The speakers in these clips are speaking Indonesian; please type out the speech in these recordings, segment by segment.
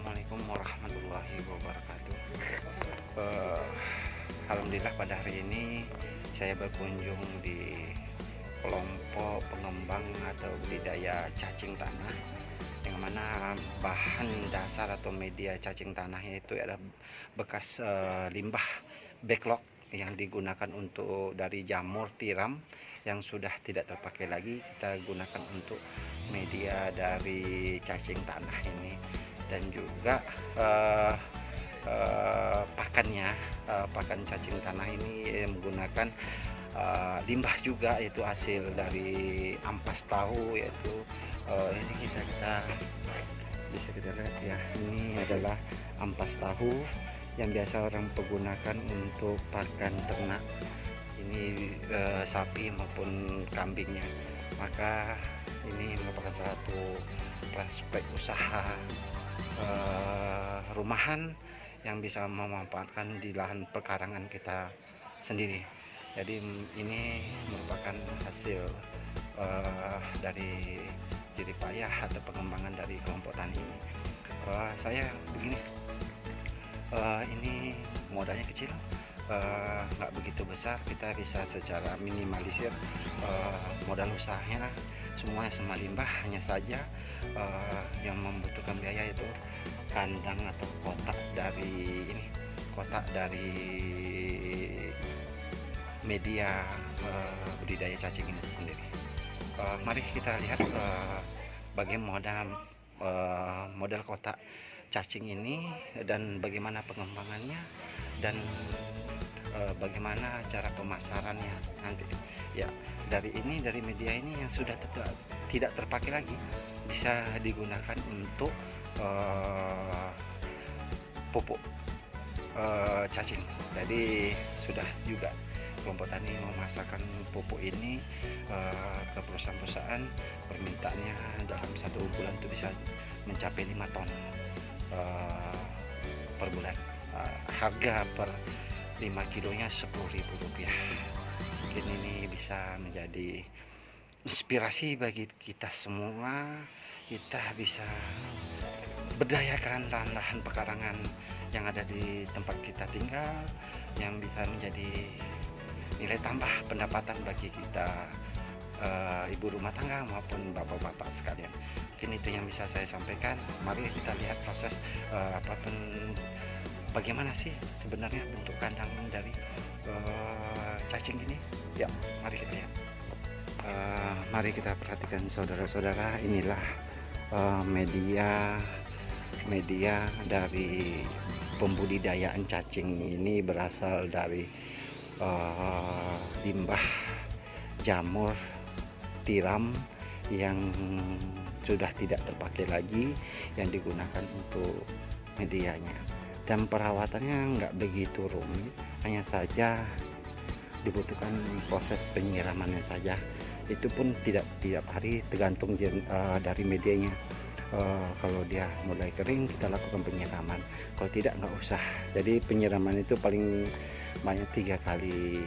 Assalamualaikum warahmatullahi wabarakatuh. Eh, Alhamdulillah pada hari ini saya berkunjung di kelompok pengembang atau budidaya cacing tanah, yang mana bahan dasar atau media cacing tanahnya itu adalah bekas limbah backlog yang digunakan untuk dari jamur tiram yang sudah tidak terpakai lagi. Kita gunakan untuk media dari cacing tanah ini, dan juga pakannya, pakan cacing tanah ini menggunakan limbah juga, yaitu hasil dari ampas tahu, yaitu ini kita bisa kita lihat ya, ini adalah ampas tahu yang biasa orang pergunakan untuk pakan ternak, ini sapi maupun kambingnya. Maka ini merupakan satu prospek usaha rumahan yang bisa memanfaatkan di lahan pekarangan kita sendiri. Jadi ini merupakan hasil dari jerih payah atau pengembangan dari kelompok tani ini. Saya begini, ini modalnya kecil, nggak begitu besar, kita bisa secara minimalisir modal usahanya, semuanya sama limbah. Hanya saja yang membutuhkan biaya itu kandang atau kotak dari ini, kotak dari media budidaya cacing ini sendiri. Mari kita lihat bagaimana model kotak cacing ini dan bagaimana pengembangannya, dan bagaimana cara pemasarannya nanti ya. Dari media ini yang sudah tidak terpakai lagi bisa digunakan untuk pupuk cacing. Jadi sudah juga kelompok tani memasarkan pupuk ini ke perusahaan-perusahaan. Permintaannya dalam 1 bulan itu bisa mencapai 5 ton per bulan. Harga per 5 kilonya Rp10.000. Mungkin ini bisa menjadi inspirasi bagi kita semua. Kita bisa berdayakan lahan-lahan pekarangan yang ada di tempat kita tinggal, yang bisa menjadi nilai tambah pendapatan bagi kita, ibu rumah tangga maupun bapak-bapak sekalian. Mungkin itu yang bisa saya sampaikan. Mari kita lihat proses bagaimana sih sebenarnya bentuk kandang dari cacing ini. Ya, mari kita lihat. Mari kita perhatikan saudara-saudara, inilah media dari pembudidayaan cacing ini berasal dari limbah jamur tiram yang sudah tidak terpakai lagi, yang digunakan untuk medianya. Dan perawatannya nggak begitu rumit, hanya saja dibutuhkan proses penyiramannya saja. Itu pun tidak tiap hari, tergantung dari medianya. Kalau dia mulai kering, kita lakukan penyiraman. Kalau tidak, nggak usah. Jadi penyiraman itu paling banyak 3 kali,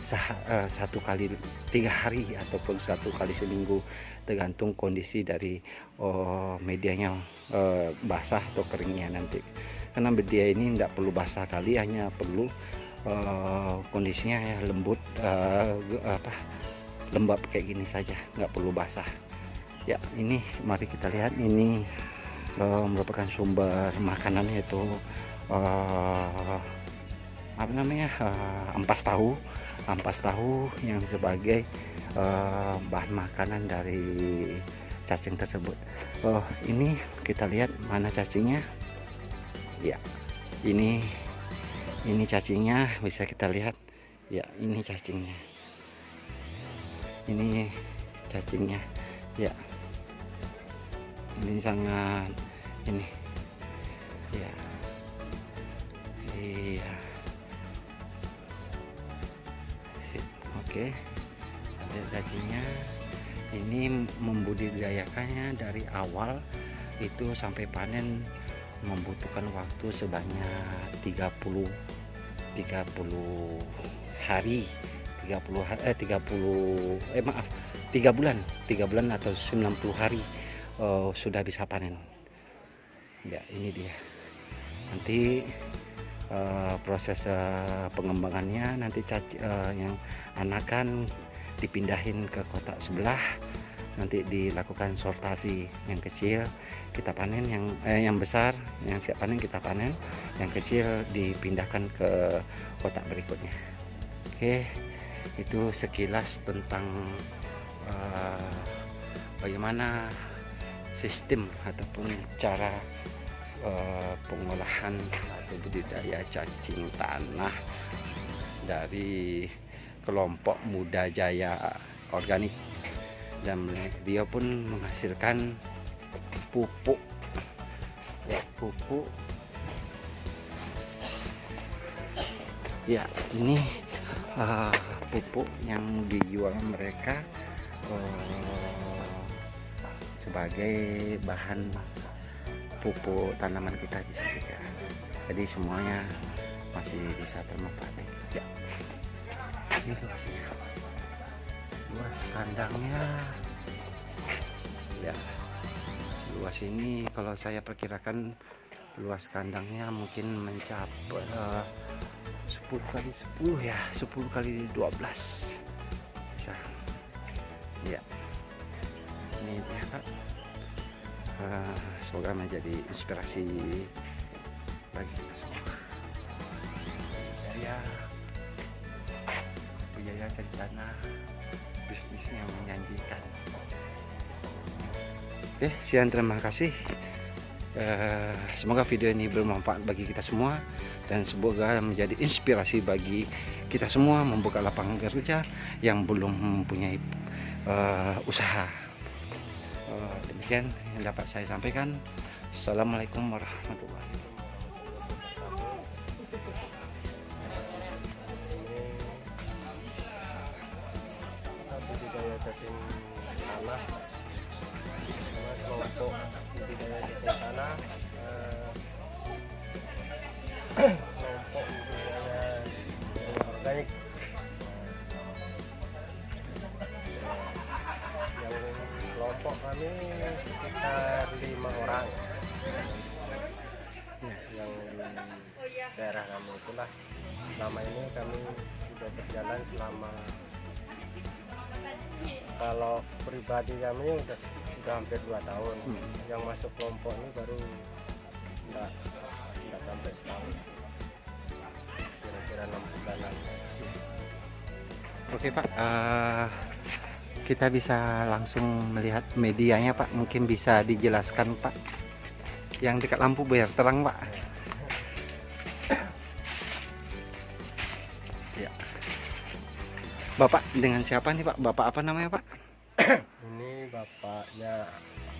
1 kali 3 hari ataupun 1 kali seminggu, tergantung kondisi dari medianya basah atau keringnya nanti. Karena media ini tidak perlu basah kali, hanya perlu kondisinya ya lembut, lembab kayak gini saja, nggak perlu basah. Ya, ini mari kita lihat, ini merupakan sumber makanan, yaitu ampas tahu yang sebagai bahan makanan dari cacing tersebut. Ini kita lihat mana cacingnya. Ya, ini cacingnya, bisa kita lihat ya, ini cacingnya, ya, ini sangat ini ya, iya, sip. Oke, ada cacingnya. Ini membudidayakannya dari awal itu sampai panen membutuhkan waktu sebanyak 30 hari, 3 bulan atau 90 hari sudah bisa panen. Ya, ini dia. Nanti proses pengembangannya nanti yang anakan dipindahin ke kotak sebelah, nanti dilakukan sortasi. Yang kecil kita panen, yang besar yang siap panen kita panen, yang kecil dipindahkan ke kotak berikutnya. Oke, itu sekilas tentang bagaimana sistem ataupun cara pengolahan atau budidaya cacing tanah dari kelompok Muda Jaya Organik, dan dia pun menghasilkan pupuk ya, pupuk ya. Ini pupuk yang dijual mereka sebagai bahan pupuk tanaman kita di sini ya. Jadi semuanya masih bisa bermanfaat ya. Ini luas kandangnya ya. Luas ini kalau saya perkirakan luas kandangnya mungkin mencapai 10 kali 10 ya, 10 kali 12 bisa ya. Ini dia Pak. Semoga menjadi inspirasi bagi kita semua. Budidaya cacing tanah, bisnis yang menjanjikan. Oke, sekian, terima kasih. Semoga video ini bermanfaat bagi kita semua, dan semoga menjadi inspirasi bagi kita semua membuka lapangan kerja yang belum mempunyai usaha. Demikian yang dapat saya sampaikan. Assalamualaikum warahmatullahi wabarakatuh. Budidaya cacing tanah, kelompok budidaya cacing tanah, kelompok budidaya organik. Yang kelompok kami sekitar 5 orang. Yang di daerah kami itulah. Selama ini kami sudah berjalan selama, kalau pribadi kami sudah hampir 2 tahun. Yang masuk kelompok ini baru enggak sampai setahun, kira-kira 6 bulanan. Oke Pak, kita bisa langsung melihat medianya Pak. Mungkin bisa dijelaskan Pak, yang dekat lampu biar terang Pak. Ya. Bapak dengan siapa nih Pak? Bapak apa namanya Pak? Ini bapaknya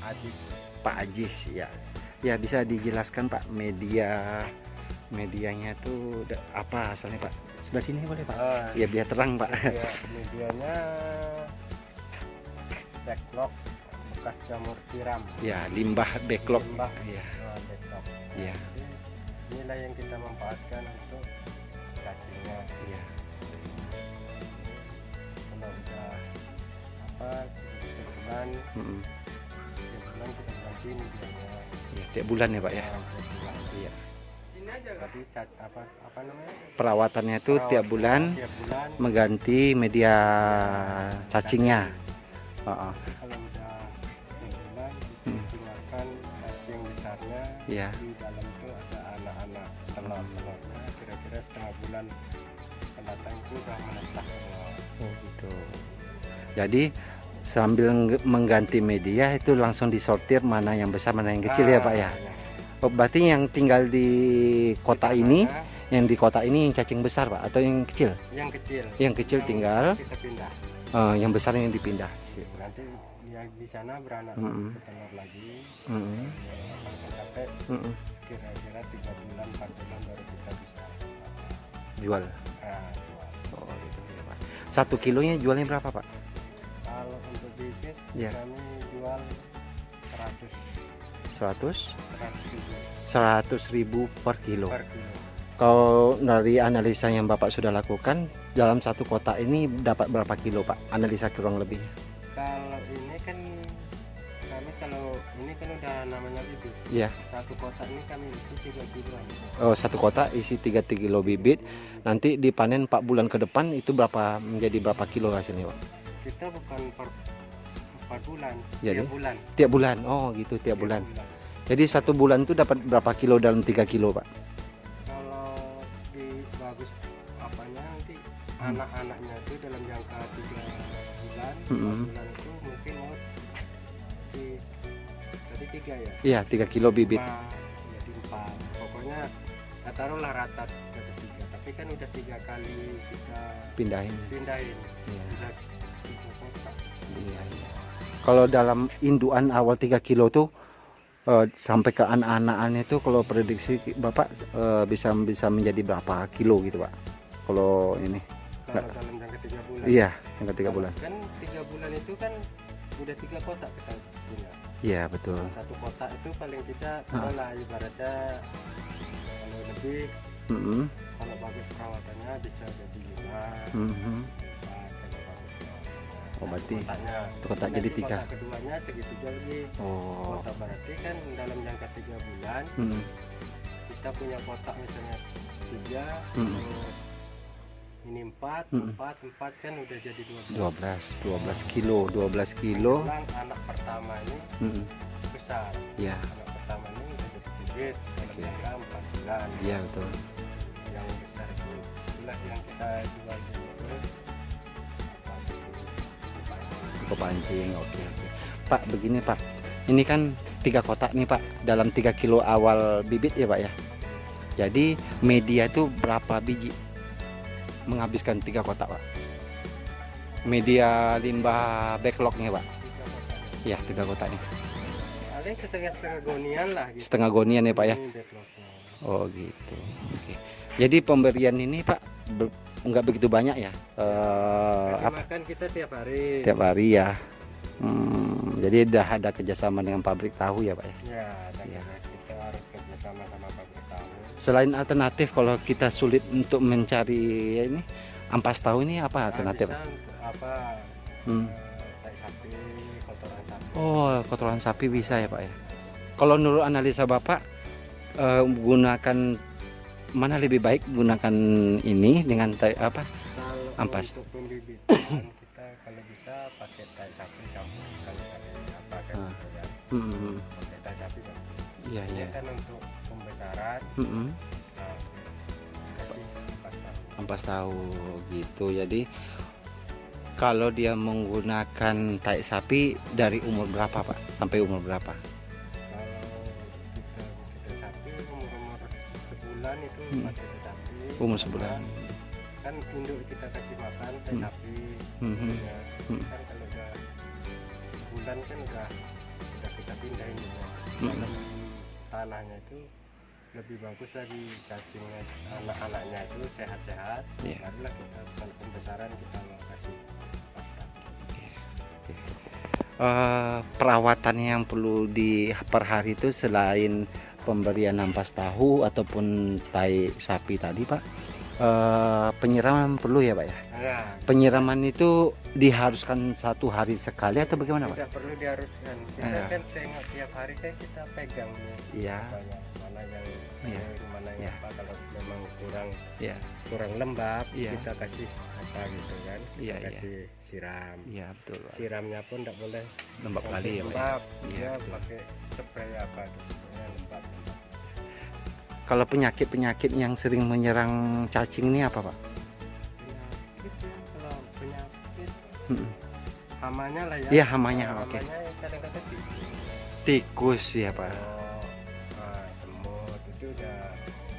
Ajis. Pak Ajis ya. Ya, bisa dijelaskan Pak medianya tuh apa asalnya Pak? Sebelah sini boleh Pak? Ya biar terang Pak. Medianya backlog bekas jamur tiram. Ya, limbah backlog. Limbah. Ya. Backlog. Ya. Inilah yang kita manfaatkan untuk cacingnya. Ya. Kalau udah sebulan, sebulan kita ganti medianya. Ya, tiap bulan ya Pak ya. Iya. Tapi apa namanya? Perawatannya itu tiap bulan mengganti media cacingnya. Kalau udah sebulan kita keluarkan cacing besarnya. Ya. Di dalam itu ada anak-anak telur-telurnya. Kira-kira setengah bulan pendatang itu udah menetas semua. Oh gitu. Jadi sambil mengganti media itu langsung disortir mana yang besar mana yang kecil ya Pak ya. Oh, berarti yang tinggal di kota ini, yang di kota ini yang cacing besar Pak atau yang kecil? Yang kecil. Yang kecil tinggal. Kita pindah. Yang besar yang dipindah. Nanti yang di sana beranak bertelur lagi. Sampai kira-kira 3 bulan 4 bulan baru kita bisa jual. Jual. Oh gitu ya Pak. 1 kilonya jualnya berapa Pak? Kalau untuk bibit Ya. kami jual 100.000 per kilo. per kilo. Kalau dari analisa yang Bapak sudah lakukan, dalam satu kotak ini dapat berapa kilo Pak? Analisa kurang lebih. Kalau ini kan kami kalau ini kan udah namanya bibit. Iya. Satu kotak ini kami isi 3 kilo. Oh, satu kotak isi 3 kilo bibit. Nanti dipanen 4 bulan ke depan itu menjadi berapa kilo hasilnya, Pak? Kita bukan per 4 bulan, Jadi? tiap bulan. Tiap bulan. Oh, gitu tiap bulan. Jadi 1 bulan itu dapat berapa kilo dalam 3 kilo, Pak? Kalau di bagus apanya nanti anak-anaknya itu dalam jangka 3 bulan, 4 bulan itu mungkin mau tadi 3 ya? Iya, 3 kilo bibit. Jadi 4. Pokoknya ya taruhlah rata dapat 3. Tapi kan udah 3 kali kita Pindahin. Iya. Udah 3 kotak. Iya. Kalau dalam induan awal 3 kilo tuh sampai ke anak-anakannya itu kalau prediksi Bapak bisa menjadi berapa kilo gitu, Pak? Kalau ini. Kalau dalam jangka 3 bulan. Iya, jangka 3 bulan. Kan 3 bulan itu kan udah 3 kotak kita punya. Iya, betul. Satu kotak itu paling tidak lah ibaratnya kalau lebih kalau bagus perawatannya bisa jadi 5. Oh, berarti kotaknya. kotak jadi 3. Kotak keduanya segitu lagi. Oh. Kotak berarti kan dalam jangka 3 bulan kita punya kotak misalnya 3 terus ini 4 kan udah jadi 12 kilo. Memang anak pertama ini besar. Iya. Anak pertama ini udah jadi bibit dalam jangka 4 bulan. Iya, betul. Yang besar itu itulah yang kita jual dulu. Kepancing. Oke. Pak, begini Pak, ini kan 3 kotak nih Pak, dalam 3 kilo awal bibit ya Pak ya. Jadi media itu berapa biji menghabiskan 3 kotak Pak? Media limbah backlognya Pak? 3 kotak. Ya, 3 kotak nih. Paling setengah gonian lah gitu. Setengah gonian ya Pak ya? Ini backlognya. Oh gitu. Oke. Jadi pemberian ini Pak nggak begitu banyak ya? Kasih makan kita tiap hari. Tiap hari ya. Jadi udah ada kerjasama dengan pabrik tahu ya Pak ya? Ya, Ya. kita harus kerjasama sama pabrik tahu. Selain alternatif kalau kita sulit untuk mencari ini ampas tahu ini apa alternatif? Bisa untuk apa? Tai sapi, kotoran sapi. Oh, kotoran sapi bisa ya Pak ya? Kalau menurut analisa Bapak gunakan mana lebih baik, gunakan ini dengan apa? Kalau Ampas. untuk pembibitan kita kalau bisa pakai tai sapi campur kalau apa kan gitu ya. Pakai tai sapi campur. Iya, Ini iya. kan untuk pembesaran. Nah, kasih ampas tahu. Ampas tahu gitu. Jadi kalau dia menggunakan tai sapi dari umur berapa Pak? Sampai umur berapa? Kalau kita sapi umur sebulan itu pakai tai sapi. Umur sebulan. Kan induk kita kasih makan tai sapi. Ya. Kan kalau udah sebulan kan udah kita pindahin juga. Dalam tanahnya itu lebih bagus lagi cacingnya, anak-anaknya itu sehat-sehat. Barulah kita kalau pembesaran kita mau kasih pasta. Perawatan yang perlu di per hari itu selain pemberian ampas tahu ataupun tai sapi tadi Pak, penyiraman perlu ya Pak ya? Ya, Penyiraman itu diharuskan 1 hari sekali atau bagaimana Pak? tidak perlu diharuskan. Kita kan tengok tiap hari kan kita pegang nih. Iya. Mana yang Iya. mana yang Iya. apa kalau memang Iya. kurang lembab Iya. kita kasih apa gitu kan. Kita Iya, iya. kasih siram. Iya betul Pak. Siramnya pun tidak boleh Lembab sampai kali ya Pak. lembab. Iya, Ya, betul. pakai spray apa gitu. Pokoknya lembab. Kalau penyakit-penyakit yang sering menyerang cacing ini apa Pak? Penyakit ya, kalau penyakit hamanya lah ya. Iya, hamanya, oke. Hamanya kadang-kadang Tikus ya Pak. semut itu udah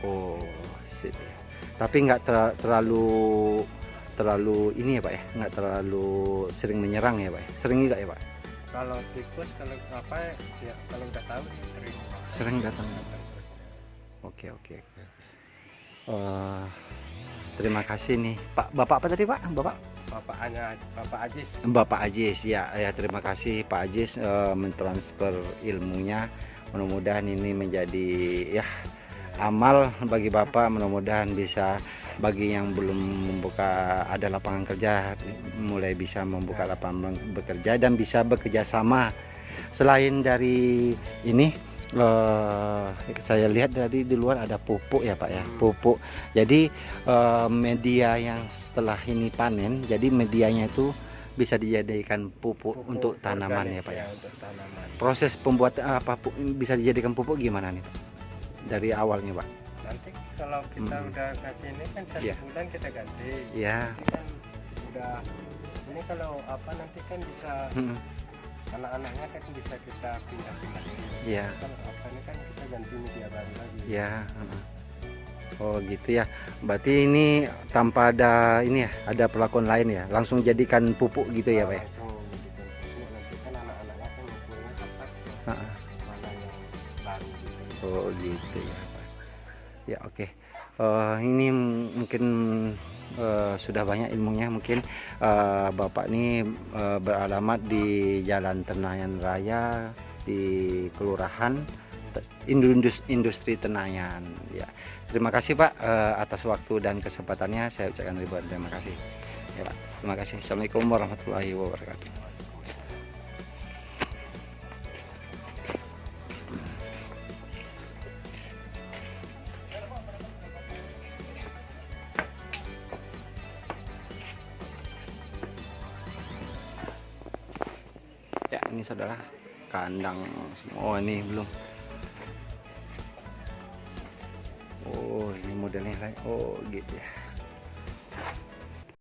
Oh, sip ya. Tapi nggak terlalu ini ya Pak ya, nggak terlalu sering menyerang ya Pak ya? Sering nggak ya Pak? kalau tikus kalau apa ya kalau udah tahu sih Sering datang. Oke. Terima kasih nih Pak. Bapak apa tadi Pak? Bapak Bapak Ajis ya, terima kasih Pak Ajis mentransfer ilmunya. Mudah-mudahan ini menjadi ya amal bagi Bapak, mudah-mudahan bisa bagi yang belum membuka ada lapangan kerja, mulai bisa membuka lapangan bekerja dan bisa bekerja sama. Selain dari ini, saya lihat tadi di luar ada pupuk ya Pak ya, pupuk. Jadi media yang setelah ini panen, jadi medianya itu bisa dijadikan pupuk untuk tanaman ya Pak ya. Untuk tanaman. Proses pembuatan bisa dijadikan pupuk gimana nih Pak? Dari awalnya Pak? Nanti kalau kita udah kasih ini kan 1 bulan kita ganti. Iya. Nanti kan udah ini kalau apa nanti kan bisa anak-anaknya kan bisa kita pindah-pindah. Iya. Kalau apa ini kan kita ganti media baru lagi. Iya. Oh gitu ya. Berarti ini tanpa ada ini ya, ada perlakuan lain ya, langsung jadikan pupuk gitu ya Pak ya? Langsung jadikan pupuk, nanti kan anak-anaknya kan ngukurnya tepat mana yang baru gitu. Oh gitu ya Pak. Ya oke. Ini mungkin sudah banyak ilmunya. Mungkin Bapak ini beralamat di Jalan Tenayan Raya di Kelurahan Industri Tenayan ya. Terima kasih Pak atas waktu dan kesempatannya, saya ucapkan ribuan terima kasih ya Pak. Terima kasih. Assalamualaikum warahmatullahi wabarakatuh. Ya ini saudara, kandang semua ini belum. Oh ini modelnya lain. Oh gitu ya.